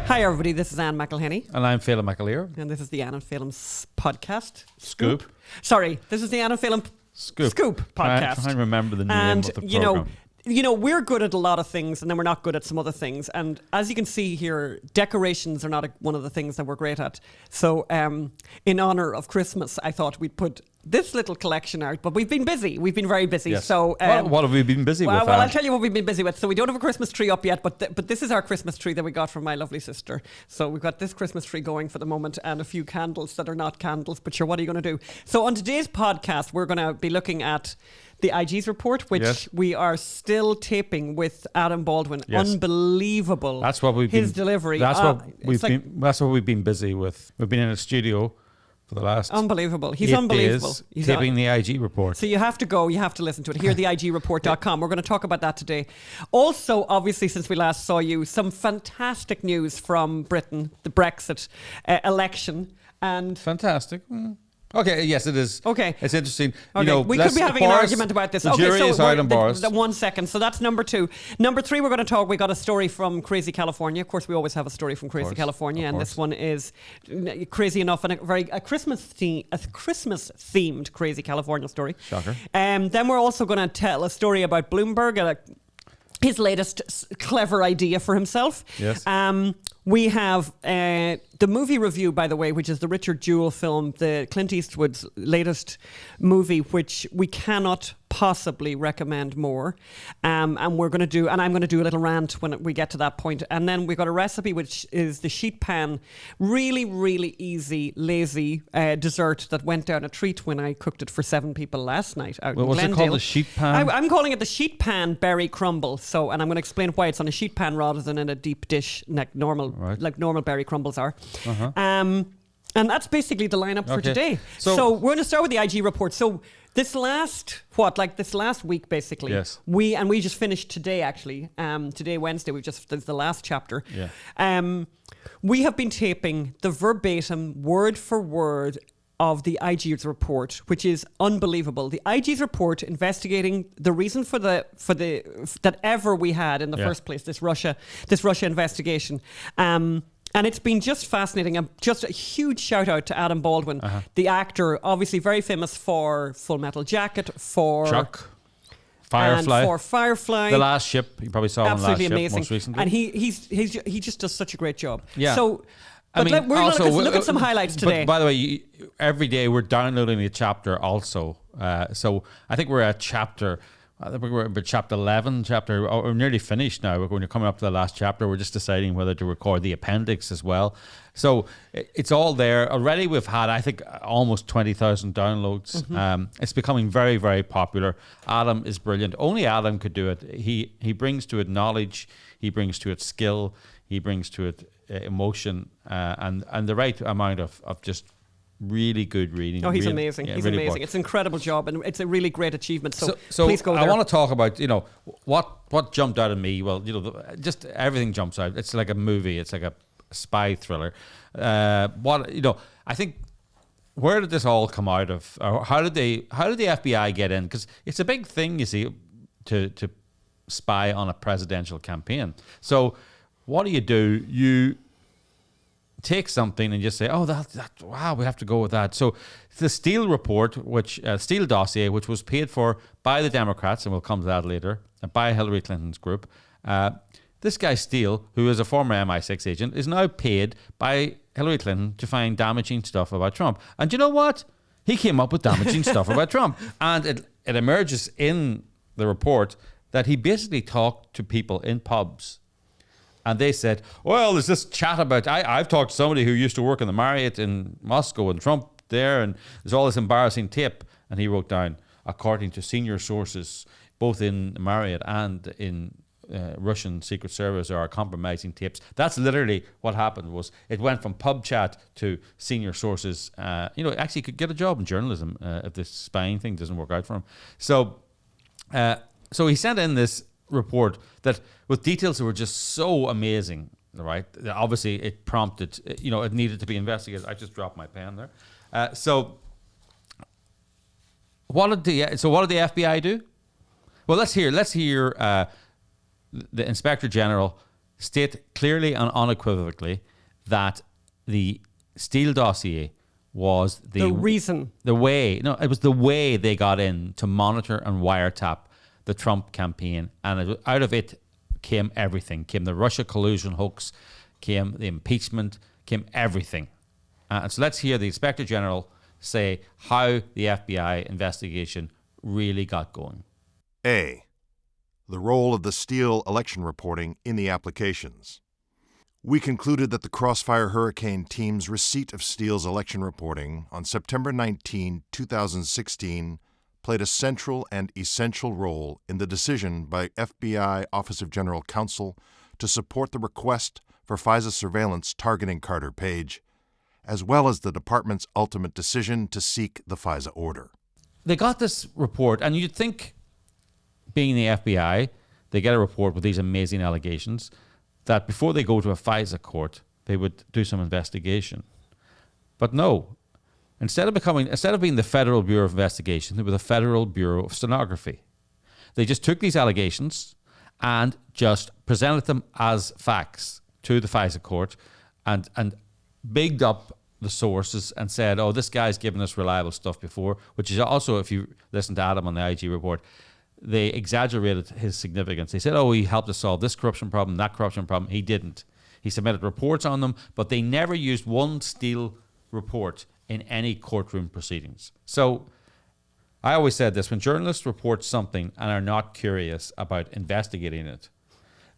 Hi everybody, this is Ann McElhenney. And I'm Phelim McAleer. And this is the Ann Phelim podcast. Scoop. Sorry, this is the Ann Phelim Scoop podcast. Try and remember the name of the program. You know, we're good at a lot of things and then we're not good at some other things. And as you can see here, decorations are not one of the things that we're great at. So in honor of Christmas, I thought we'd put this little collection out, but we've been busy. We've been very busy. Yes. So what have we been busy with? Well, I'll tell you what we've been busy with. So we don't have a Christmas tree up yet, but this is our Christmas tree that we got from my lovely sister. So we've got this Christmas tree going for the moment and a few candles that are not candles, but sure, what are you going to do? So on today's podcast, we're going to be looking at the IG's report, which we are still taping with Adam Baldwin. Yes. Unbelievable. That's what we've his been, delivery. That's what we've been busy with. We've been in a studio for the last unbelievable. He's 8 unbelievable. days He's taping the IG report. So you have to go, you have to listen to it. Hear the IGreport.com. We're going to talk about that today. Also, obviously, since we last saw you, some fantastic news from Britain, the Brexit election. And fantastic. Okay, yes, it is. Okay. It's interesting. Okay. You know, we could be having an argument about this. The jury is out on Boris. 1 second. So that's number 2. Number 3, we're going to talk. We got a story from Crazy California. Of course, we always have a story from Crazy California, and this one is crazy enough and a Christmas themed Crazy California story. Shocker. Then we're also going to tell a story about Bloomberg. His latest clever idea for himself. Yes. We have the movie review, by the way, which is the Richard Jewell film, the Clint Eastwood's latest movie, which we cannot possibly recommend more. And I'm going to do a little rant when we get to that point. And then we've got a recipe, which is the sheet pan, really, really easy, lazy dessert that went down a treat when I cooked it for 7 people last night out in Glendale. What's it called, the sheet pan? I'm calling it the sheet pan berry crumble. So, and I'm going to explain why it's on a sheet pan rather than in a deep dish like normal berry crumbles are. Uh-huh. And that's basically the lineup for today. So we're going to start with the IG report. So this last week, basically, yes. we just finished today, actually. Today, Wednesday, there's the last chapter. Yeah. We have been taping the verbatim, word for word of the IG's report, which is unbelievable. The IG's report investigating the reason for that ever we had in the first place, this Russia investigation. And it's been just fascinating. Just a huge shout out to Adam Baldwin, the actor, obviously very famous for Full Metal Jacket, for Chuck, Firefly, and for Firefly, The Last Ship. You probably saw him in The Last Ship amazing. most recently, and he just does such a great job. Yeah. So, we're going to look at some highlights today. But by the way, every day we're downloading a chapter also. So I think we're at chapter. I think we're at chapter 11. We're nearly finished now. When you're coming up to the last chapter, we're just deciding whether to record the appendix as well. So it's all there already. We've had, I think, almost 20,000 downloads. Mm-hmm. It's becoming very, very popular. Adam is brilliant. Only Adam could do it. He brings to it knowledge. He brings to it skill. He brings to it emotion and the right amount of just really good reading. Oh, he's amazing. He's really amazing. It's an incredible job and it's a really great achievement. So please go there. I want to talk about, what jumped out at me. Well, just everything jumps out. It's like a movie. It's like a spy thriller. I think, where did this all come out of? Or how did the FBI get in? Because it's a big thing, you see, to spy on a presidential campaign. So what do? You take something and just say, oh, wow, we have to go with that. So the Steele report, Steele dossier, which was paid for by the Democrats, and we'll come to that later, by Hillary Clinton's group. This guy Steele, who is a former MI6 agent, is now paid by Hillary Clinton to find damaging stuff about Trump. And you know what? He came up with damaging stuff about Trump. And it emerges in the report that he basically talked to people in pubs. And they said, well, there's this chat about, I've talked to somebody who used to work in the Marriott in Moscow and Trump there, and there's all this embarrassing tape. And he wrote down, according to senior sources, both in Marriott and in Russian Secret Service, are compromising tapes. That's literally what happened. Was it went from pub chat to senior sources. Actually could get a job in journalism if this spying thing doesn't work out for him. So he sent in this report that with details that were just so amazing, right? Obviously, it prompted, it needed to be investigated. I just dropped my pen there. So what did the FBI do? Well, let's hear the Inspector General state clearly and unequivocally that the Steele dossier was the reason. It was the way they got in to monitor and wiretap the Trump campaign. And out of it came everything. Came the Russia collusion hoax, came the impeachment, came everything. And so let's hear the Inspector General say how the FBI investigation really got going. A. The role of the Steele election reporting in the applications. We concluded that the Crossfire Hurricane team's receipt of Steele's election reporting on September 19, 2016, played a central and essential role in the decision by FBI Office of General Counsel to support the request for FISA surveillance targeting Carter Page, as well as the department's ultimate decision to seek the FISA order. They got this report, and you'd think, being the FBI, they get a report with these amazing allegations, that before they go to a FISA court, they would do some investigation. But no. Instead of being the Federal Bureau of Investigation, they were the Federal Bureau of Stenography. They just took these allegations and just presented them as facts to the FISA court and bigged up the sources and said, oh, this guy's given us reliable stuff before, which is also, if you listen to Adam on the IG report, they exaggerated his significance. They said, oh, he helped us solve this corruption problem, that corruption problem. He didn't. He submitted reports on them, but they never used one Steele report in any courtroom proceedings. So I always said this, when journalists report something and are not curious about investigating it,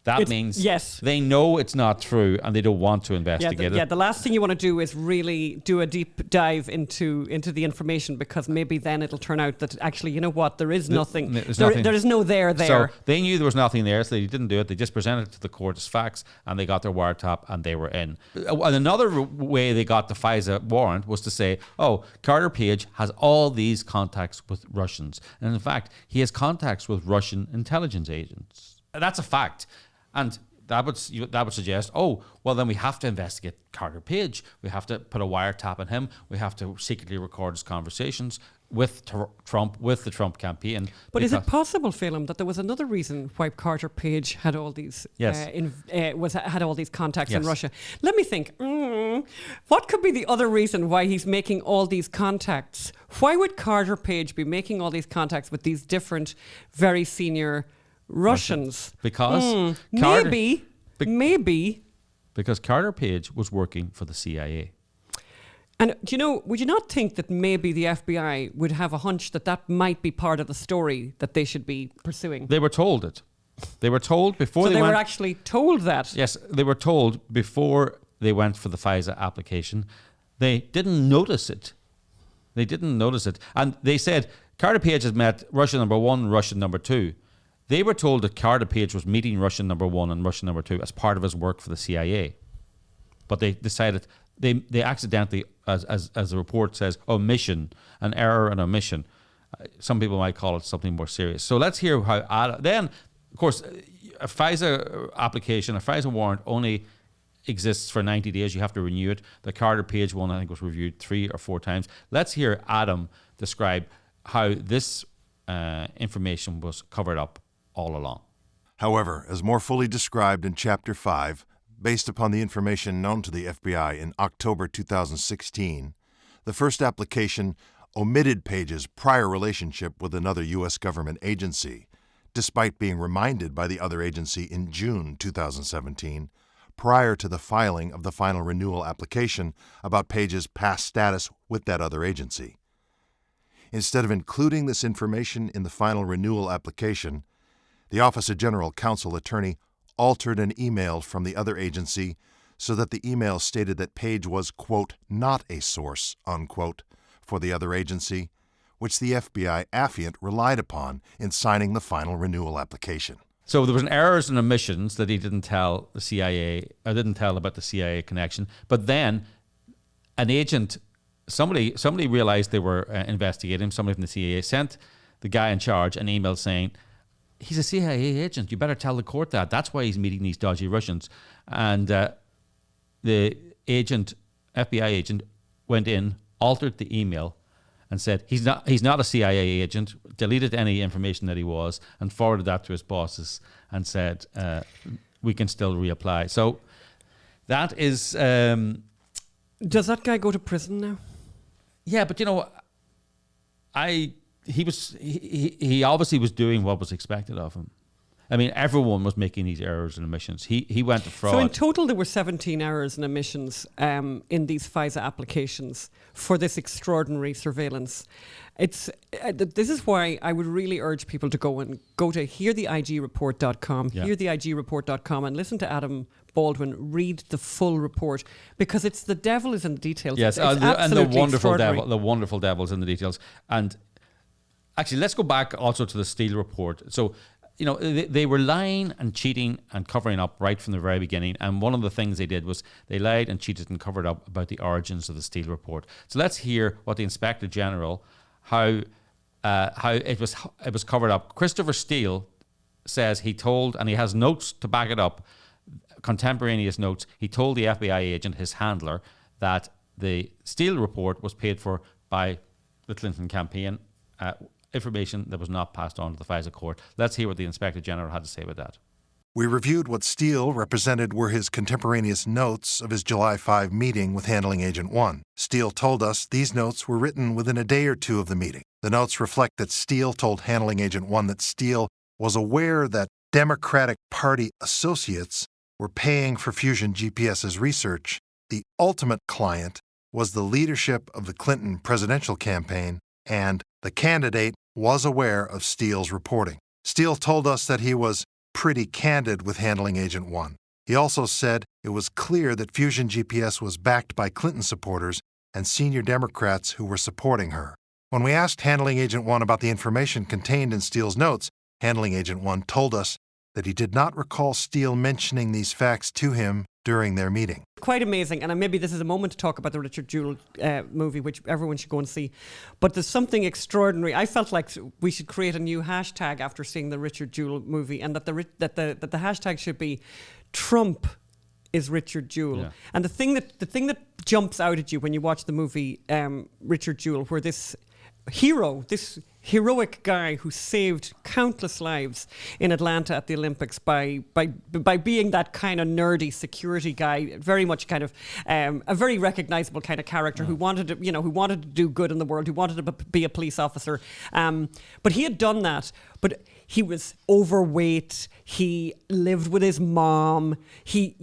that means they know it's not true and they don't want to investigate it. Yeah, the last thing you want to do is really do a deep dive into the information, because maybe then it'll turn out that actually, you know what, there is nothing. There is no there. So they knew there was nothing there, so they didn't do it. They just presented it to the court as facts and they got their wiretap and they were in. And another way they got the FISA warrant was to say, oh, Carter Page has all these contacts with Russians. And in fact, he has contacts with Russian intelligence agents. That's a fact. And that would suggest, oh, well, then we have to investigate Carter Page. We have to put a wiretap on him. We have to secretly record his conversations with Trump, with the Trump campaign. But is it possible, Phelim, that there was another reason why Carter Page had all these had all these contacts in Russia? Let me think. What could be the other reason why he's making all these contacts? Why would Carter Page be making all these contacts with these different, very senior Russians? Because maybe because Carter Page was working for the CIA. And would you not think that maybe the FBI would have a hunch that might be part of the story that they should be pursuing? They were told it. They were told before they were actually told that. Yes, they were told before they went for the FISA application. They didn't notice it. And they said Carter Page has met Russian number 1 and Russian number 2. They were told that Carter Page was meeting Russian number 1 and Russian number 2 as part of his work for the CIA. But they decided, they accidentally, as the report says, an error and omission. Some people might call it something more serious. So let's hear how, then, of course, a FISA application, a FISA warrant only exists for 90 days. You have to renew it. The Carter Page one, I think, was reviewed 3 or 4 times. Let's hear Adam describe how this information was covered up all along. However, as more fully described in Chapter 5, based upon the information known to the FBI in October 2016, the first application omitted Page's prior relationship with another U.S. government agency, despite being reminded by the other agency in June 2017, prior to the filing of the final renewal application, about Page's past status with that other agency. Instead of including this information in the final renewal application, the Office of General Counsel attorney altered an email from the other agency so that the email stated that Page was, quote, not a source, unquote, for the other agency, which the FBI affiant relied upon in signing the final renewal application. So there was an errors and omissions that he didn't tell the CIA, or didn't tell about the CIA connection. But then an agent, somebody realized they were investigating him, somebody from the CIA sent the guy in charge an email saying, he's a CIA agent. You better tell the court that. That's why he's meeting these dodgy Russians. And the FBI agent, went in, altered the email, and said he's not a CIA agent. Deleted any information that he was, and forwarded that to his bosses, and said, we can still reapply. So that is... Does that guy go to prison now? Yeah, but he obviously was doing what was expected of him. I mean, everyone was making these errors and omissions. He went to fraud. So in total, there were 17 errors and omissions in these FISA applications for this extraordinary surveillance. This is why I would really urge people to go to heartheigreport.com, heartheigreport.com, and listen to Adam Baldwin read the full report, because it's the devil is in the details. Yes, it's and the wonderful devil's in the details. And actually, let's go back also to the Steele report. So, they were lying and cheating and covering up right from the very beginning. And one of the things they did was they lied and cheated and covered up about the origins of the Steele report. So let's hear what the Inspector General, how it was covered up. Christopher Steele says he told, and he has notes to back it up, contemporaneous notes. He told the FBI agent, his handler, that the Steele report was paid for by the Clinton campaign. Information that was not passed on to the FISA court. Let's hear what the Inspector General had to say about that. We reviewed what Steele represented were his contemporaneous notes of his July 5 meeting with Handling Agent 1. Steele told us these notes were written within a day or two of the meeting. The notes reflect that Steele told Handling Agent 1 that Steele was aware that Democratic Party associates were paying for Fusion GPS's research. The ultimate client was the leadership of the Clinton presidential campaign, and the candidate was aware of Steele's reporting. Steele told us that he was pretty candid with Handling Agent 1. He also said it was clear that Fusion GPS was backed by Clinton supporters and senior Democrats who were supporting her. When we asked Handling Agent 1 about the information contained in Steele's notes, Handling Agent 1 told us that he did not recall Steele mentioning these facts to him during their meeting. Quite amazing, and maybe this is a moment to talk about the Richard Jewell movie, which everyone should go and see. But there's something extraordinary. I felt like we should create a new hashtag after seeing the Richard Jewell movie, and that the hashtag should be Trump is Richard Jewell. Yeah. And the thing that jumps out at you when you watch the movie Richard Jewell, where this heroic guy who saved countless lives in Atlanta at the Olympics by being that kind of nerdy security guy, very much kind of a very recognizable kind of character who wanted to do good in the world, who wanted to be a police officer. But he had done that, but he was overweight. He lived with his mom. He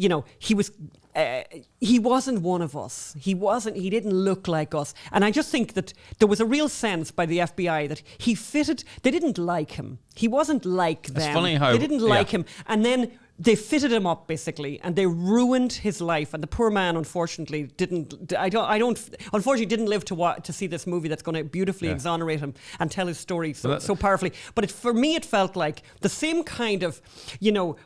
wasn't one of us. He didn't look like us. And I just think that there was a real sense by the FBI that he fitted. They didn't like him. He wasn't like them. It's funny how they didn't like him. And then they fitted him up basically, and they ruined his life. And the poor man, unfortunately, didn't live to see this movie that's going to beautifully exonerate him and tell his story so powerfully. But for me, it felt like the same kind of,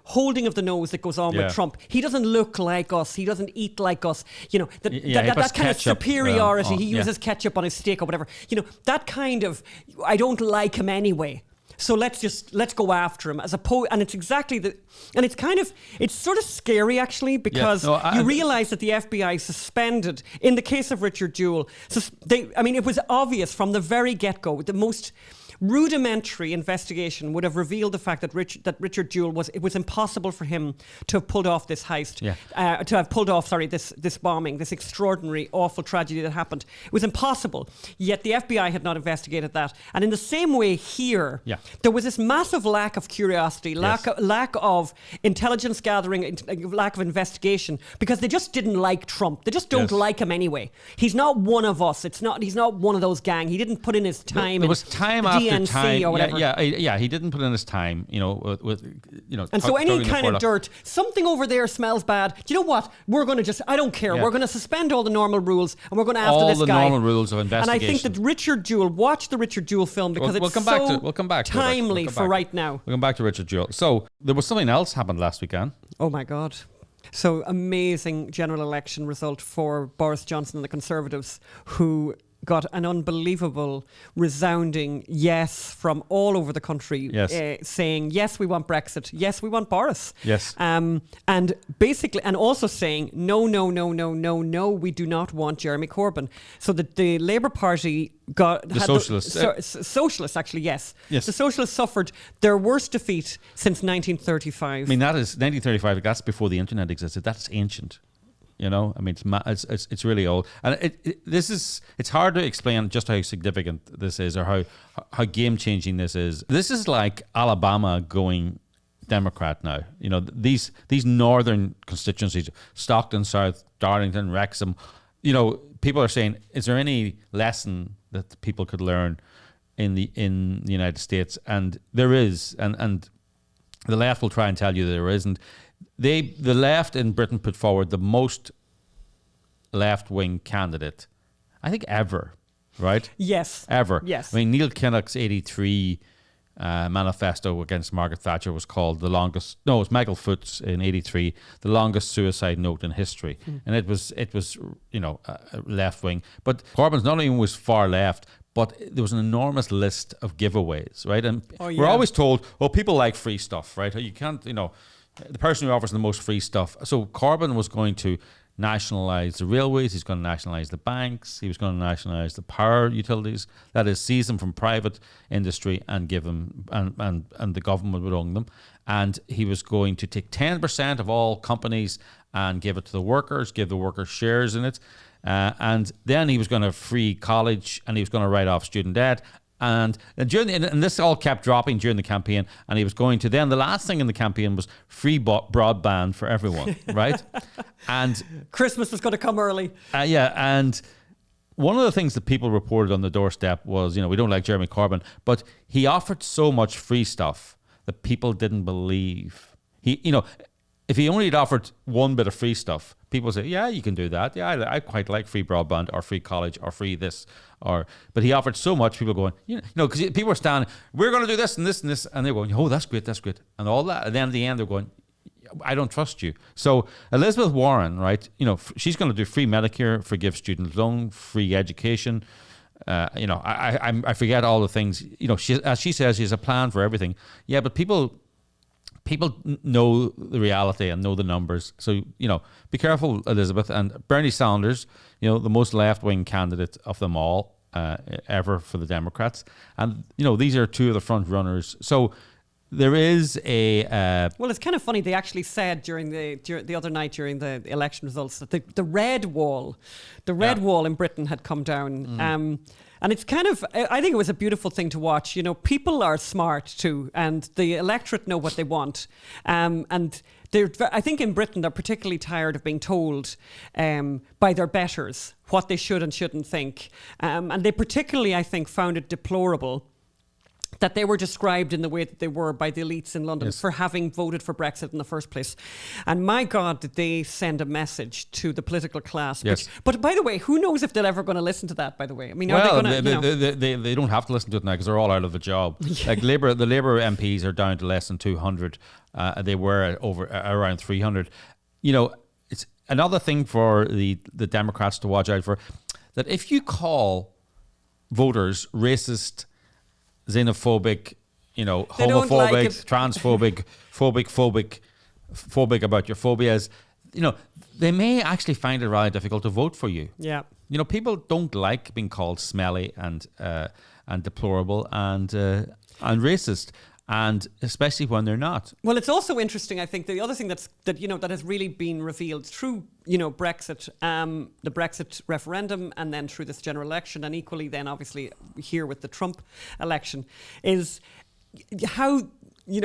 holding of the nose that goes on with Trump. He doesn't look like us. He doesn't eat like us. That kind of superiority. He uses ketchup on his steak or whatever. That kind of, I don't like him anyway. So let's go after him, as opposed, and it's exactly it's sort of scary actually, because you realize that the FBI suspended, in the case of Richard Jewell, it was obvious from the very get-go, the most rudimentary investigation would have revealed the fact that Richard Jewell it was impossible for him to have pulled off this heist, to have pulled off, this bombing, this extraordinary, awful tragedy that happened. It was impossible. Yet the FBI had not investigated that. And in the same way here, there was this massive lack of curiosity, lack of intelligence gathering, lack of investigation, because they just didn't like Trump. They just don't like him anyway. He's not one of us. He's not one of those gang. He didn't put in his time. There was time after DNC time, or whatever. He didn't put in his time, And so any kind of dirt, something over there smells bad. Do you know what? We're going to I don't care. We're going to suspend all the normal rules, and we're going to after this guy. All the normal rules of investigation. And I think that Richard Jewell, watch the Richard Jewell film, because it's timely for right now. We'll come back to Richard Jewell. So there was something else happened last weekend. Oh my God. So amazing general election result for Boris Johnson and the Conservatives, who got an unbelievable, resounding yes from all over the country, saying, yes, we want Brexit. Yes, we want Boris. Yes. And basically, and also saying, no, no, no, no, no, no, we do not want Jeremy Corbyn. So that the Labour Party the Socialists. Socialists, actually, yes. Yes. The Socialists suffered their worst defeat since 1935. I mean, that is 1935. That's before the internet existed. That's ancient. You know, I mean, it's really old, and it's hard to explain just how significant this is, or how game changing this is. This is like Alabama going Democrat now. You know, these northern constituencies, Stockton South, Darlington, Wrexham. You know, people are saying, is there any lesson that people could learn in the United States? And there is, and the left will try and tell you there isn't. The left in Britain put forward the most left-wing candidate, I think, ever, right? Yes. Ever. Yes. I mean, Neil Kinnock's 83 manifesto against Margaret Thatcher was called the longest, no, it was Michael Foot's in 83, the longest suicide note in history. And it was you know, left-wing. But Corbyn's not only was far left, but there was an enormous list of giveaways, right? And we're always told, oh, people like free stuff, right? You can't, you know, the person who offers the most free stuff. So Corbyn was going to nationalise the railways. He's going to nationalise the banks. He was going to nationalise the power utilities. That is, seize them from private industry and give them, and the government would own them. And he was going to take 10% of all companies and give it to the workers, give the workers shares in it. And then he was going to free college, and he was going to write off student debt. And this all kept dropping during the campaign, and he was going to then the last thing in the campaign was free broadband for everyone, right? And Christmas was going to come early. And one of the things that people reported on the doorstep was, you know, we don't like Jeremy Corbyn, but he offered so much free stuff that people didn't believe. He, you know, if he only had offered one bit of free stuff, people would say, yeah, you can do that. Yeah, I quite like free broadband or free college or free this. But he offered so much, people going, you know, because people were standing, we're going to do this and this and this. And they're going, oh, that's great. And all that. And then at the end, they're going, I don't trust you. So Elizabeth Warren, right, you know, she's going to do free Medicare, forgive student loan, free education. You know, I forget all the things. You know, as she says, she has a plan for everything. Yeah, but people know the reality and know the numbers. So, you know, be careful, Elizabeth. And Bernie Sanders, you know, the most left-wing candidate of them all ever for the Democrats. And, you know, these are two of the front runners. So there is a... well, it's kind of funny. They actually said during the other night during the election results that the red wall in Britain had come down. And it's kind of, I think it was a beautiful thing to watch. You know, people are smart too, and the electorate know what they want. And I think in Britain, they're particularly tired of being told by their betters what they should and shouldn't think. And they particularly, I think, found it deplorable that they were described in the way that they were by the elites in London for having voted for Brexit in the first place. And my God, did they send a message to the political class. Yes. But by the way, who knows if they're ever going to listen to that, by the way? I mean, well, are they going to... they don't have to listen to it now because they're all out of the job. Like the Labour MPs are down to less than 200. They were around 300. You know, it's another thing for the Democrats to watch out for, that if you call voters racist, xenophobic, you know, homophobic, like transphobic, phobic about your phobias, you know, they may actually find it rather difficult to vote for you. Yeah. You know, people don't like being called smelly and deplorable and racist. And especially when they're not. Well, it's also interesting. I think the other thing that has really been revealed through Brexit, the Brexit referendum, and then through this general election, and equally then obviously here with the Trump election, is how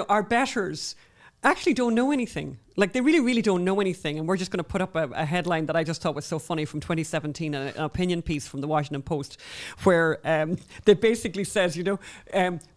our betters actually don't know anything. Like, they really, really don't know anything. And we're just going to put up a headline that I just thought was so funny from 2017, an opinion piece from the Washington Post, where they basically says,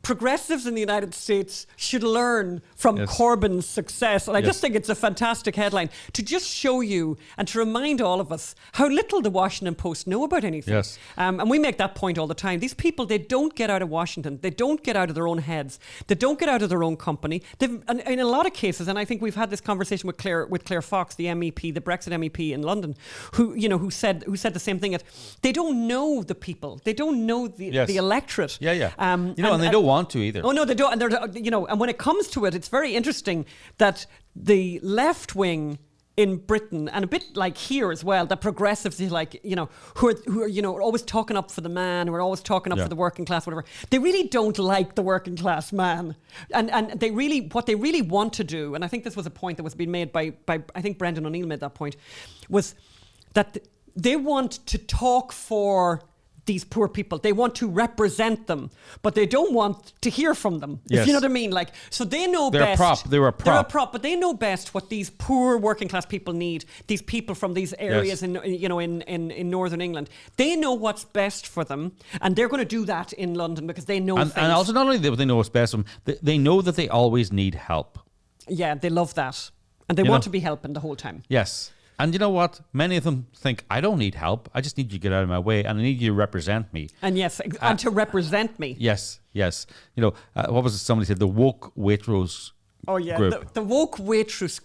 progressives in the United States should learn from Corbyn's success. And I just think it's a fantastic headline to just show you and to remind all of us how little the Washington Post know about anything. Yes. And we make that point all the time. These people, they don't get out of Washington. They don't get out of their own heads. They don't get out of their own company. In a lot of cases, and I think we've had this conversation with Claire Fox, the MEP, the Brexit MEP in London, who said the same thing. That they don't know the people, they don't know the electorate. Yeah. And they don't want to either. Oh no, they don't. And they're, and when it comes to it, it's very interesting that the left wing in Britain, and a bit like here as well, the progressives, like, who are always talking up for the man, who are always talking up for the working class, whatever. They really don't like the working class man, and what they really want to do, and I think this was a point that was being made by I think Brendan O'Neill made that point, was that they want to talk for these poor people. They want to represent them, but they don't want to hear from them. Yes. If you know what I mean? Like, so they know They're best. They're a prop, but they know best what these poor working class people need. These people from these areas in Northern England. They know what's best for them, and they're going to do that in London because they know. And also, not only do they know what's best for them, they know that they always need help. Yeah, they love that, and they want to be helping the whole time. Yes. And you know what? Many of them think, I don't need help. I just need you to get out of my way, and I need you to represent me. And and to represent me. Yes. What was it somebody said? The woke Waitrose group. The woke Waitrose.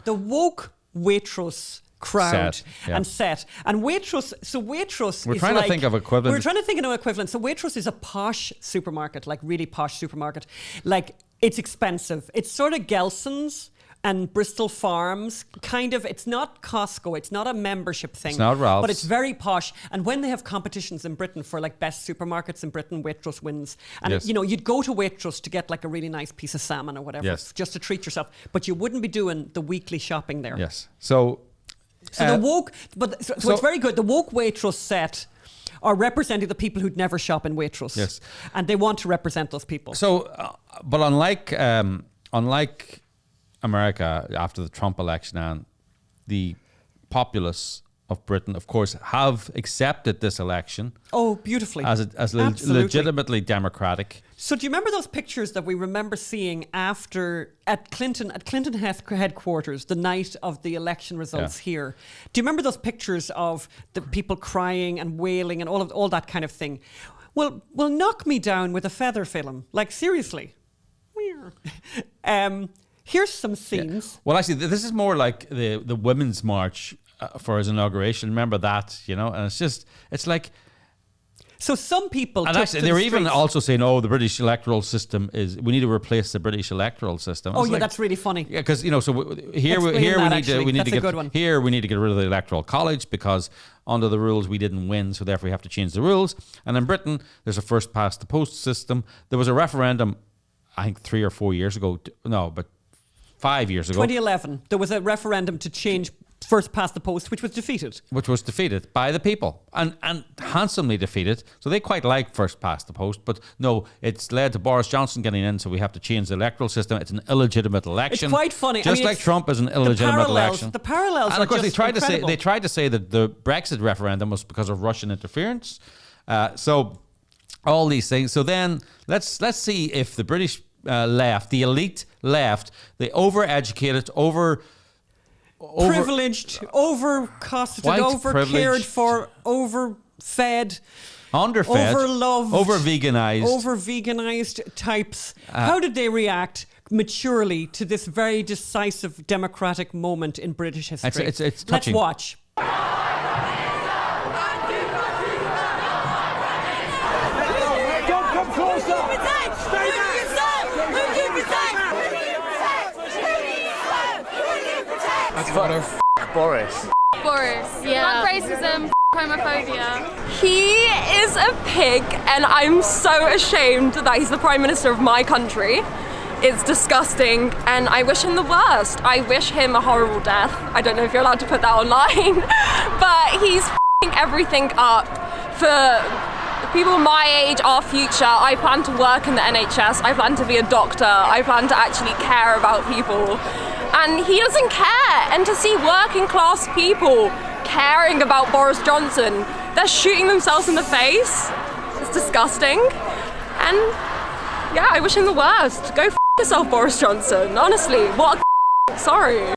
The woke Waitrose crowd and set. And Waitrose, We're is trying like, to think of equivalent. We're trying to think of an equivalent. So Waitrose is a posh supermarket, like really posh supermarket. Like, it's expensive. It's sort of Gelson's and Bristol Farms, kind of. It's not Costco. It's not a membership thing. It's not Ralph's. But it's very posh. And when they have competitions in Britain for like best supermarkets in Britain, Waitrose wins. And you'd go to Waitrose to get like a really nice piece of salmon or whatever, just to treat yourself. But you wouldn't be doing the weekly shopping there. Yes. So the woke, so it's very good. The woke Waitrose set are representing the people who'd never shop in Waitrose. Yes. And they want to represent those people. So, but unlike America after the Trump election, and the populace of Britain, of course, have accepted this election. Oh, beautifully. As legitimately democratic. So do you remember those pictures that we remember seeing at Clinton headquarters the night of the election results here? Do you remember those pictures of the people crying and wailing and all that kind of thing? Well, knock me down with a feather, Phelim. Like, seriously. Here's some scenes. Yeah. Well, actually, this is more like the Women's March for his inauguration. Remember that, And it's like... So some people... And actually, they were even also saying, the British electoral system we need to replace the British electoral system. That's really funny. Yeah, because, we need to get rid of the electoral college because under the rules we didn't win, so therefore we have to change the rules. And in Britain, there's a first past the post system. There was a referendum, I think 3 or 4 years ago. 5 years ago. 2011, there was a referendum to change first past the post, which was defeated. Which was defeated by the people, and handsomely defeated. So they quite like first past the post, but no, it's led to Boris Johnson getting in, so we have to change the electoral system. It's an illegitimate election. It's quite funny. Just like Trump is an illegitimate election. The parallels and of course, are just they tried to say that the Brexit referendum was because of Russian interference. So all these things. So then let's see if the British left, the elite left, the overeducated, privileged, over-costed, over-cared for, overfed, underfed, overloved, over-veganized types. How did they react maturely to this very decisive democratic moment in British history? It's touching. Let's watch. Don't come closer! Stay back! That's what Boris. Yeah. Fuck racism, homophobia. He is a pig, and I'm so ashamed that he's the Prime Minister of my country. It's disgusting, and I wish him the worst. I wish him a horrible death. I don't know if you're allowed to put that online, but he's f***ing everything up for people my age, our future. I plan to work in the NHS. I plan to be a doctor. I plan to actually care about people. And he doesn't care. And to see working class people caring about Boris Johnson, they're shooting themselves in the face. It's disgusting. And yeah, I wish him the worst. Go f*** yourself, Boris Johnson. Honestly, what a sorry.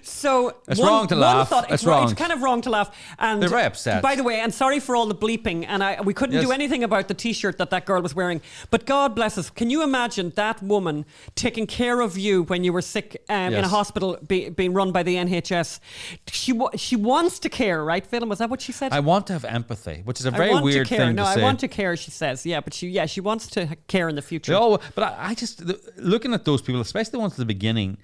So it's wrong to laugh. It's wrong. It's kind of wrong to laugh. And they're very upset. By the way, and sorry for all the bleeping. And we couldn't do anything about the T-shirt that girl was wearing. But God bless us. Can you imagine that woman taking care of you when you were sick in a hospital being run by the NHS? She wants to care, right, Phelim? Was that what she said? I want to have empathy, which is a very weird thing to say. I want to care, she says. Yeah, but she wants to care in the future. But I just, looking at those people, especially the ones at the beginning,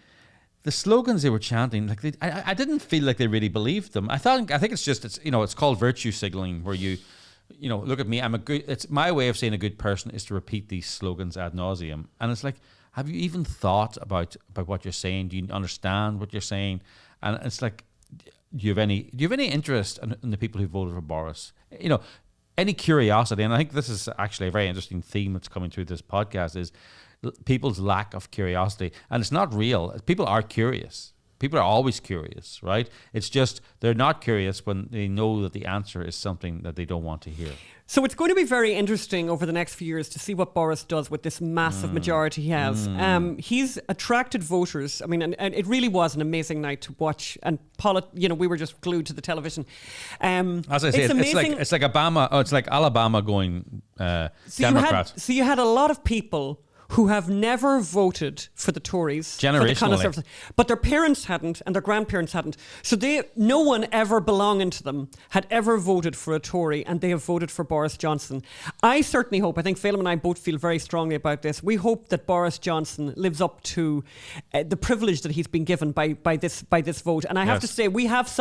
the slogans they were chanting, like I didn't feel like they really believed them. I think it's called virtue signaling, where you look at me. It's my way of saying a good person is to repeat these slogans ad nauseum, and it's like, have you even thought about what you're saying? Do you understand what you're saying? And it's like, do you have any interest in the people who voted for Boris? Any curiosity? And I think this is actually a very interesting theme that's coming through this podcast is people's lack of curiosity. And it's not real. People are curious. People are always curious, right? It's just they're not curious when they know that the answer is something that they don't want to hear. So it's going to be very interesting over the next few years to see what Boris does with this massive majority he has. He's attracted voters. I mean, and it really was an amazing night to watch. And we were just glued to the television. As I say, it's like Obama. Oh, it's like Alabama going Democrat. So you had a lot of people who have never voted for the Tories, for the Conservatives, but their parents hadn't and their grandparents hadn't. So no one ever belonging to them had ever voted for a Tory, and they have voted for Boris Johnson. I certainly hope, I think Phelim and I both feel very strongly about this, we hope that Boris Johnson lives up to the privilege that he's been given by this vote. And I have to say, we have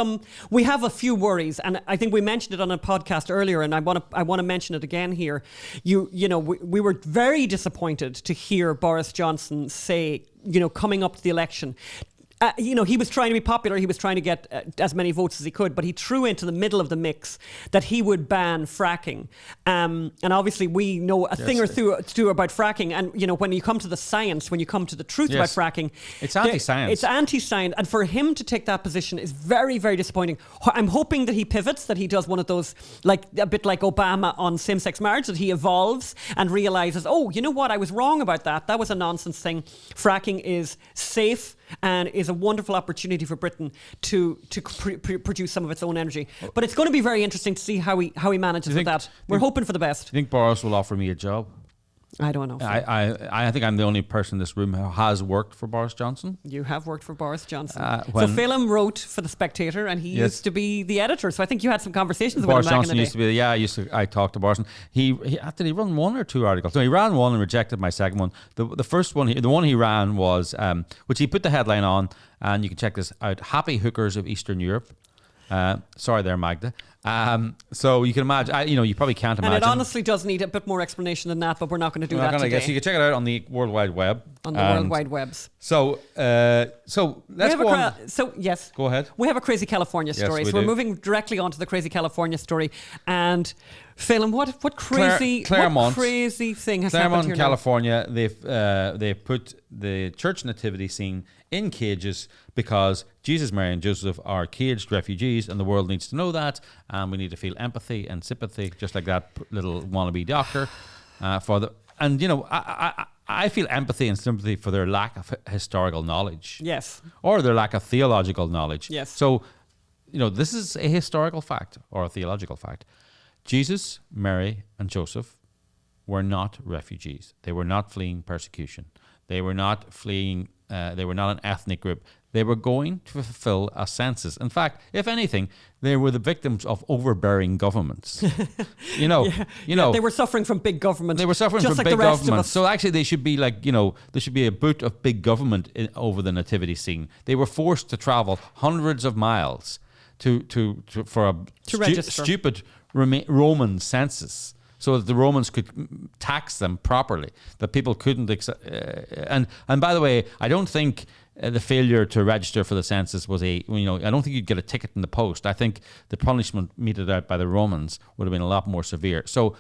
a few worries, and I think we mentioned it on a podcast earlier, and I want to mention it again here. We were very disappointed to hear Boris Johnson say, coming up to the election, he was trying to be popular. He was trying to get as many votes as he could, but he threw into the middle of the mix that he would ban fracking. And obviously we know a thing or two about fracking. And, when you come to the science, when you come to the truth about fracking, it's anti-science. It's anti-science. And for him to take that position is very, very disappointing. I'm hoping that he pivots, that he does one of those, like a bit like Obama on same-sex marriage, that he evolves and realizes, oh, you know what? I was wrong about that. That was a nonsense thing. Fracking is safe and is a wonderful opportunity for Britain to produce some of its own energy. But it's going to be very interesting to see how he manages with that. We're hoping for the best. Do you think Boris will offer me a job? I don't know. I think I'm the only person in this room who has worked for Boris Johnson. You have worked for Boris Johnson. So Phelim wrote for The Spectator, and he used to be the editor. So I think you had some conversations with him back in the day. Used to be. I talked to Boris. Did he run one or two articles? No, he ran one and rejected my second one. The first one, the one he ran was, which he put the headline on, and you can check this out: "Happy Hookers of Eastern Europe." Sorry there, Magda. So you can imagine, you probably can't imagine. And it honestly does need a bit more explanation than that, but we're not going to do that today. So you can check it out on the World Wide Web. On the World Wide Webs. So let's go on. So, yes. Go ahead. We have a Crazy California story. Yes, we're moving directly onto the Crazy California story. And Phelim, what crazy thing has happened here in California, they've put the church nativity scene in cages because Jesus, Mary and Joseph are caged refugees, and the world needs to know that, and we need to feel empathy and sympathy, just like that little wannabe doctor I feel empathy and sympathy for their lack of historical knowledge. Yes. Or their lack of theological knowledge. Yes. So, this is a historical fact or a theological fact. Jesus, Mary, and Joseph were not refugees. They were not fleeing persecution. They were not fleeing, they were not an ethnic group. They were going to fulfill a census. In fact, if anything, they were the victims of overbearing governments. They were suffering from big government. They were suffering from big government. So actually, they should be like, there should be a boot of big government over the nativity scene. They were forced to travel hundreds of miles to register. Stupid Roman census, so that the Romans could tax them properly, that people couldn't and by the way, I don't think the failure to register for the census was I don't think you'd get a ticket in the post. I think the punishment meted out by the Romans would have been a lot more severe. So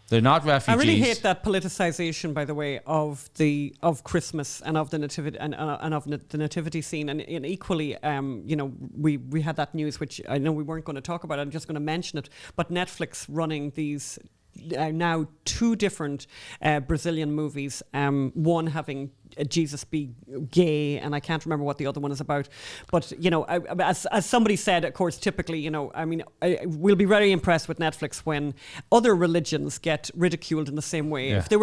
they're not refugees. I really hate that politicization, by the way, of Christmas and of the nativity and of the nativity scene. And equally, we had that news, which I know we weren't going to talk about. I'm just going to mention it. But Netflix running these now two different Brazilian movies, one having Jesus be gay, and I can't remember what the other one is about. But as somebody said, of course, typically, we'll be very impressed with Netflix when other religions get ridiculed in the same way. Yeah. If there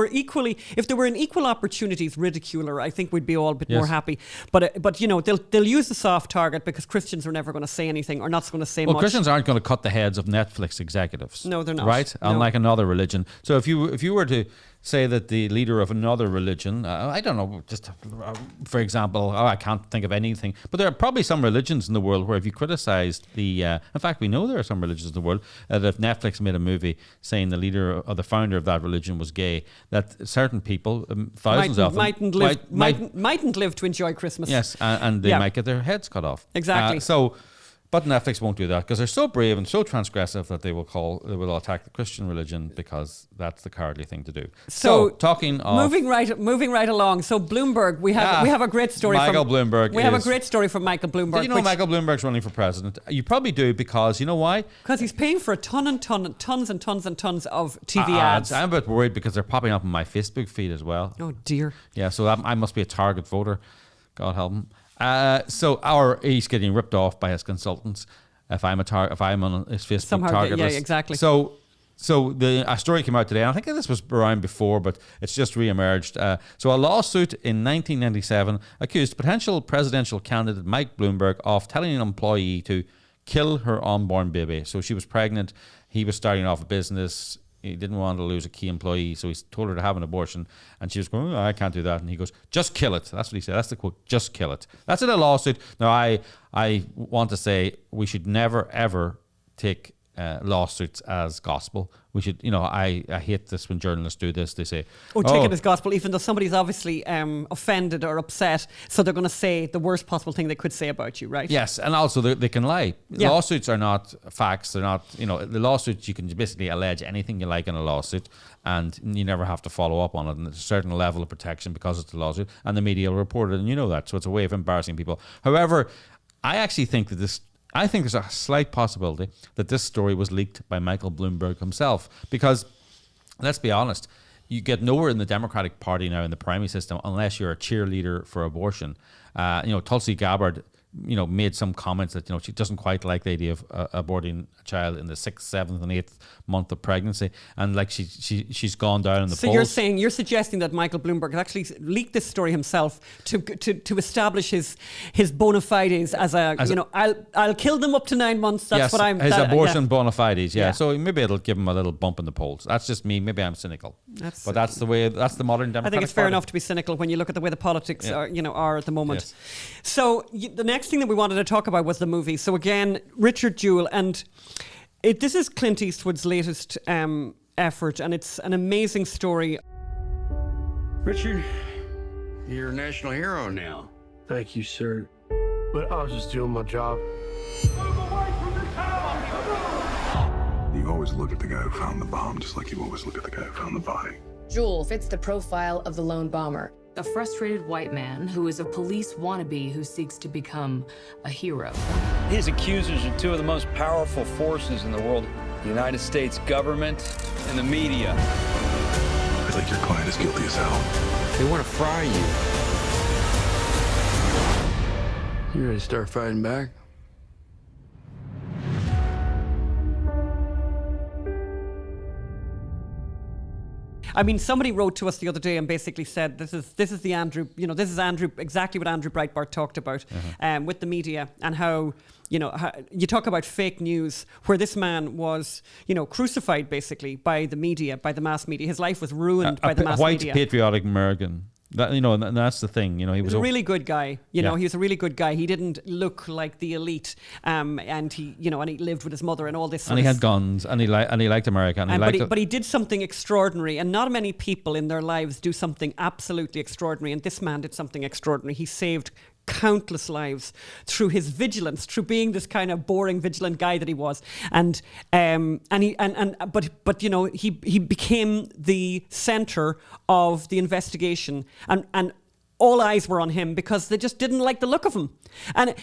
were an equal opportunities ridiculer, I think we'd be all a bit more happy. But they'll use the soft target because Christians are never going to say anything or not going to say much. Well, Christians aren't going to cut the heads of Netflix executives. No, they're not. Right? No. Unlike another religion. So if you were to say that the leader of another religion, I don't know, just for example, I can't think of anything, but there are probably some religions in the world where if you criticised in fact, we know there are some religions in the world that if Netflix made a movie saying the leader or the founder of that religion was gay, that certain people, thousands of them, mightn't live to enjoy Christmas. Yes, and they might get their heads cut off. Exactly. But Netflix won't do that because they're so brave and so transgressive that they will attack the Christian religion because that's the cowardly thing to do. So talking of moving right along. So Bloomberg, we have a great story Michael from Bloomberg. We have a great story from Michael Bloomberg. Did you know Michael Bloomberg's running for president? You probably do because you know why? Because he's paying for tons and tons of TV ads. I'm a bit worried because they're popping up on my Facebook feed as well. Oh dear. Yeah, so I must be a target voter. God help him. He's getting ripped off by his consultants. If I'm on his Facebook target list. Yeah, exactly. So a story came out today, and I think this was around before, but it's just re-emerged. So a lawsuit in 1997 accused potential presidential candidate Mike Bloomberg of telling an employee to kill her unborn baby. So she was pregnant. He was starting off a business. He didn't want to lose a key employee, so he told her to have an abortion, and she was going, I can't do that. And he goes, just kill it. That's what he said. That's the quote, just kill it. That's in a lawsuit. Now, I want to say we should never, ever take lawsuits as gospel. We should, I hate this when journalists do this. They say, take it as gospel, even though somebody's obviously offended or upset, so they're going to say the worst possible thing they could say about you, right? Yes, and also they can lie. Yeah. Lawsuits are not facts. They're not, the lawsuits, you can basically allege anything you like in a lawsuit, and you never have to follow up on it. And there's a certain level of protection because it's a lawsuit, and the media will report it, and you know that. So it's a way of embarrassing people. However, I actually think that I think there's a slight possibility that this story was leaked by Michael Bloomberg himself because, let's be honest, you get nowhere in the Democratic Party now in the primary system unless you're a cheerleader for abortion. Tulsi Gabbard, made some comments that, she doesn't quite like the idea of aborting a child in the 6th, 7th and 8th month of pregnancy. And like she's gone down in the polls. So you're suggesting that Michael Bloomberg actually leaked this story himself to establish his bona fides I'll kill them up to 9 months. That's what I'm... His abortion bona fides, yeah. So maybe it'll give him a little bump in the polls. That's just me. Maybe I'm cynical. That's the modern Democratic Party. I think it's fair enough to be cynical when you look at the way the politics are at the moment. Yes. So the next thing that we wanted to talk about was the movie. So again, Richard Jewell, and this is Clint Eastwood's latest effort, and it's an amazing story. Richard, you're a national hero now. Thank you, sir. But I was just doing my job. Move away from the tower! You always look at the guy who found the bomb, just like you always look at the guy who found the body. Jewell fits the profile of the lone bomber. A frustrated white man who is a police wannabe who seeks to become a hero. His accusers are two of the most powerful forces in the world, the United States government and the media. I think your client is guilty as hell. They want to fry you. You ready to start fighting back? I mean, somebody wrote to us the other day and basically said this is the Andrew, this is Andrew, exactly what Andrew Breitbart talked about with the media, and how you talk about fake news, where this man was, crucified basically by the media, by the mass media. His life was ruined by the mass media. White patriotic American. That, and that's the thing, he was a really good guy. He was a really good guy. He didn't look like the elite, and he lived with his mother and all this. And he had guns, and he liked America, but he did something extraordinary, and not many people in their lives do something absolutely extraordinary. And this man did something extraordinary. He saved countless lives through his vigilance, through being this kind of boring, vigilant guy that he was, but he became the center of the investigation, and all eyes were on him because they just didn't like the look of him, and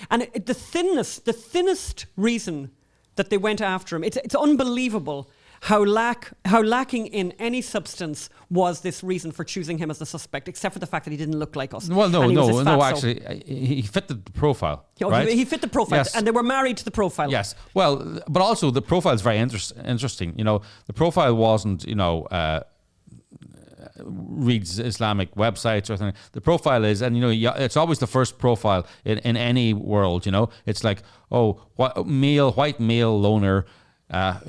the thinnest reason that they went after him. It's unbelievable how lacking in any substance was this reason for choosing him as the suspect, except for the fact that he didn't look like us. Well, no, fatso. actually, he fit the profile. Oh, right? He fit the profile, yes. and they were married to the profile. Yes. Well, but also the profile is very interesting. You know, the profile wasn't, reads Islamic websites or anything. The profile is, and it's always the first profile in any world. It's like, white male loner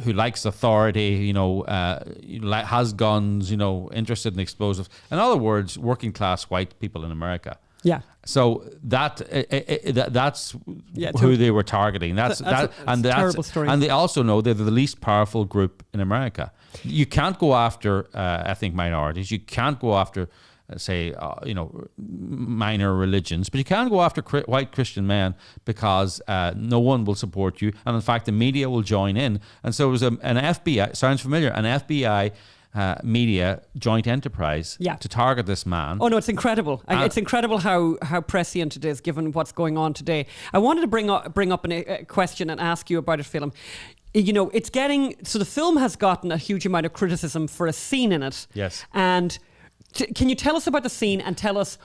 who likes authority. Has guns. Interested in explosives. In other words, working class white people in America. Yeah. So that's who they were targeting. That's a terrible story. And they also know they're the least powerful group in America. You can't go after ethnic minorities. You can't go after, minor religions, but you can go after white Christian men because no one will support you, and in fact, the media will join in. And so it was an FBI. Sounds familiar? An FBI. Media joint enterprise to target this man. Oh no, it's incredible. It's incredible how prescient it is given what's going on today. I wanted to bring up a question and ask you about it, Phelim. It's the film has gotten a huge amount of criticism for a scene in it. Yes. And can you tell us about the scene and tell us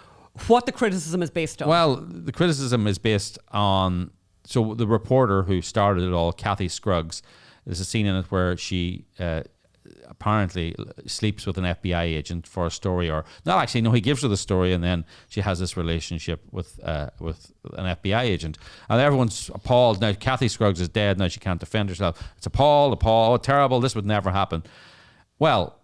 what the criticism is based on? Well, the criticism is based on the reporter who started it all, Kathy Scruggs. There's a scene in it where she apparently sleeps with an FBI agent for a story, or not actually. No, he gives her the story, and then she has this relationship with an FBI agent, and everyone's appalled. Now Kathy Scruggs is dead. Now she can't defend herself. It's appalled. Oh, terrible! This would never happen. Well,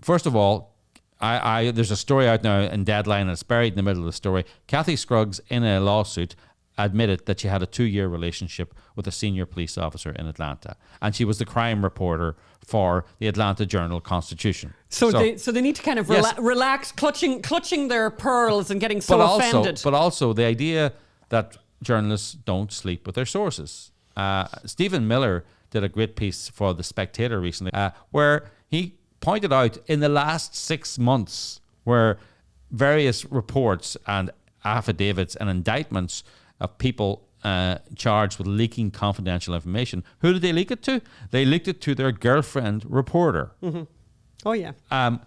first of all, there's a story out now in Deadline, and it's buried in the middle of the story. Kathy Scruggs, in a lawsuit, admitted that she had a 2-year relationship with a senior police officer in Atlanta, and she was the crime reporter for the Atlanta Journal-Constitution. So they need to kind of relax, clutching their pearls and getting offended. But also the idea that journalists don't sleep with their sources. Stephen Miller did a great piece for The Spectator recently, where he pointed out in the last 6 months where various reports and affidavits and indictments of people charged with leaking confidential information. Who did they leak it to? They leaked it to their girlfriend reporter. Mm-hmm. Oh yeah. I'm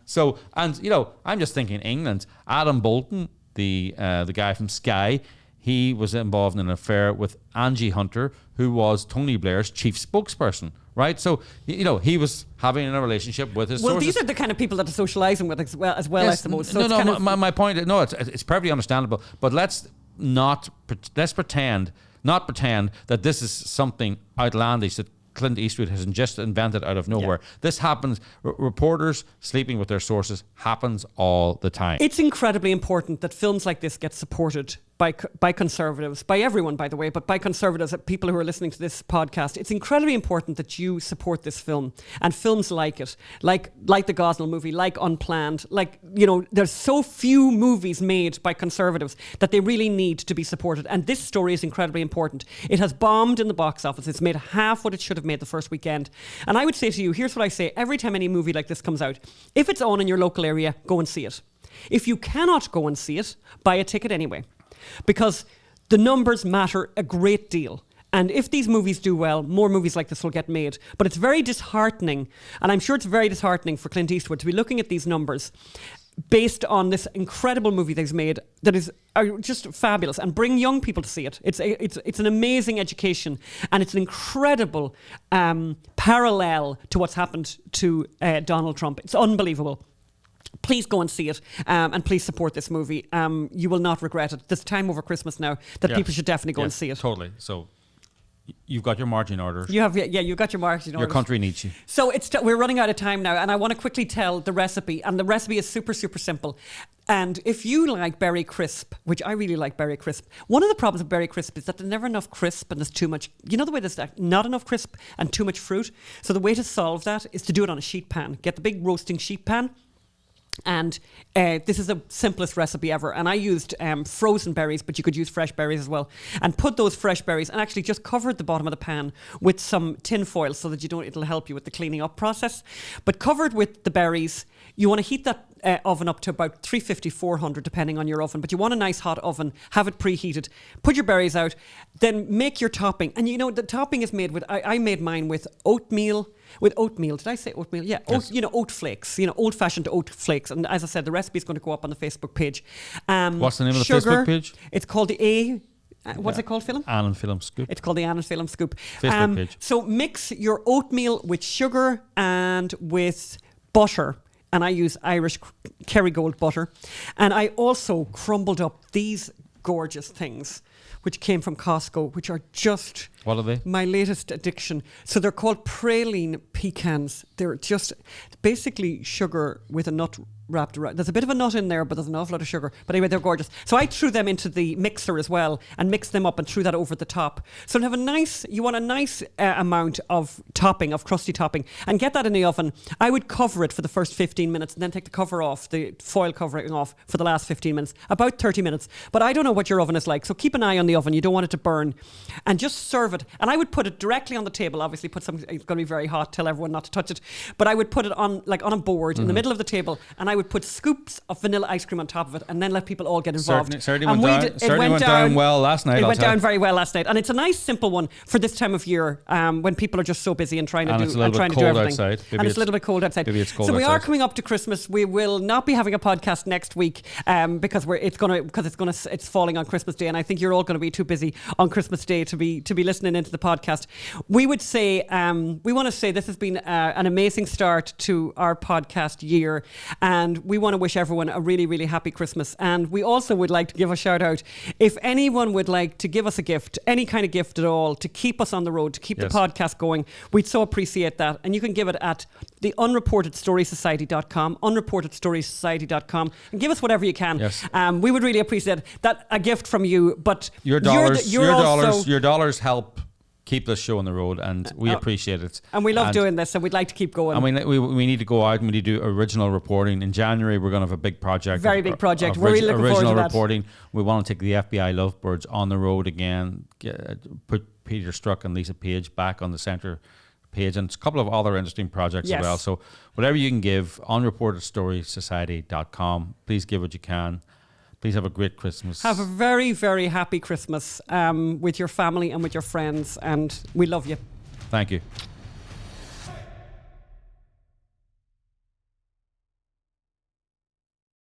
just thinking England. Adam Bolton, the guy from Sky, he was involved in an affair with Angie Hunter, who was Tony Blair's chief spokesperson. Right, so he was having a relationship with his sources. Well, these are the kind of people that are socialising with as well, yes, I suppose. So my point. No, it's perfectly understandable. But let's pretend that this is something outlandish that Clint Eastwood has just invented out of nowhere. Yeah. This happens. Reporters sleeping with their sources happens all the time. It's incredibly important that films like this get supported by conservatives, by everyone, by the way, but by conservatives, people who are listening to this podcast. It's incredibly important that you support this film and films like it, like the Gosnell movie, like Unplanned, there's so few movies made by conservatives that they really need to be supported. And this story is incredibly important. It has bombed in the box office. It's made half what it should have made the first weekend. And I would say to you, here's what I say every time any movie like this comes out. If it's on in your local area, go and see it. If you cannot go and see it, buy a ticket anyway. Because the numbers matter a great deal. And if these movies do well, more movies like this will get made. But it's very disheartening, and I'm sure it's very disheartening for Clint Eastwood to be looking at these numbers based on this incredible movie that he's made that is just fabulous, and bring young people to see it. It's an amazing education, and it's an incredible parallel to what's happened to Donald Trump. It's unbelievable. Please go and see it, and please support this movie. You will not regret it. There's time over Christmas now that people should definitely go and see it. Totally. So you've got your marching orders. You've got your marching orders. Your country needs you. So we're running out of time now, and I want to quickly tell the recipe. And the recipe is super, super simple. And if you like Berry Crisp, which I really like Berry Crisp, one of the problems with Berry Crisp is that there's never enough crisp and there's too much. You know the way there's not enough crisp and too much fruit? So the way to solve that is to do it on a sheet pan. Get the big roasting sheet pan. And this is the simplest recipe ever. And I used frozen berries, but you could use fresh berries as well. And put those fresh berries and actually just covered the bottom of the pan with some tin foil so that it'll help you with the cleaning up process. But covered with the berries, you want to heat that oven up to about 350, 400, depending on your oven. But you want a nice hot oven, have it preheated, put your berries out, then make your topping. And you know, the topping is made with, I made mine with oatmeal. With oatmeal, did I say oatmeal? Yeah, Yes. Oat flakes, old-fashioned oat flakes. And as I said, the recipe is going to go up on the Facebook page. What's the name of the sugar, Facebook page? It's called the what's it called, Phelim? Ann Phelim Scoop. It's called the Ann Phelim Scoop. Facebook page. So mix your oatmeal with sugar and with butter. And I use Irish Kerrygold butter. And I also crumbled up these gorgeous things, which came from Costco, which are just... What are they? My latest addiction. So they're called praline pecans. They're just basically sugar with a nut wrapped around. There's a bit of a nut in there, but there's an awful lot of sugar. But anyway, they're gorgeous. So I threw them into the mixer as well and mixed them up and threw that over the top. So you want a nice amount of topping, of crusty topping, and get that in the oven. I would cover it for the first 15 minutes and then take the cover off, the foil covering off for the last 15 minutes, about 30 minutes. But I don't know what your oven is like, so keep an eye on the oven. You don't want it to burn. And just serve it. And I would put it directly on the table. Obviously, it's going to be very hot. Tell everyone not to touch it. But I would put it on a board in the middle of the table, and I would put scoops of vanilla ice cream on top of it, and then let people all get involved. Certainly went down well last night. It went down very well last night, and it's a nice, simple one for this time of year when people are just so busy and trying to do everything. Outside. And it's a little bit cold outside. Maybe it's cold so we outside. are coming up to Christmas. We will not be having a podcast next week because it's falling on Christmas Day, and I think you're all going to be too busy on Christmas Day to be listening into the podcast. We would say we want to say this has been an amazing start to our podcast year, and we want to wish everyone a really, really happy Christmas. And we also would like to give a shout out if anyone would like to give us a gift, any kind of gift at all, to keep us on the road, to keep the podcast going. We'd so appreciate that. And you can give it at the unreportedstoriesociety.com, unreportedstoriesociety.com, and give us whatever you can. Yes. We would really appreciate that, a gift from you. But your dollars help keep this show on the road, and we appreciate it. And we love doing this, and we'd like to keep going. And we need to go out and we need to do original reporting. In January, we're going to have a big project. Very big project. We're really looking forward to that. Original reporting. We want to take the FBI Lovebirds on the road again, put Peter Strzok and Lisa Page back on the centre page, and a couple of other interesting projects as well. So whatever you can give, unreportedstoriesociety.com. Please give what you can. Please have a great Christmas. Have a very, very happy Christmas with your family and with your friends, and we love you. Thank you.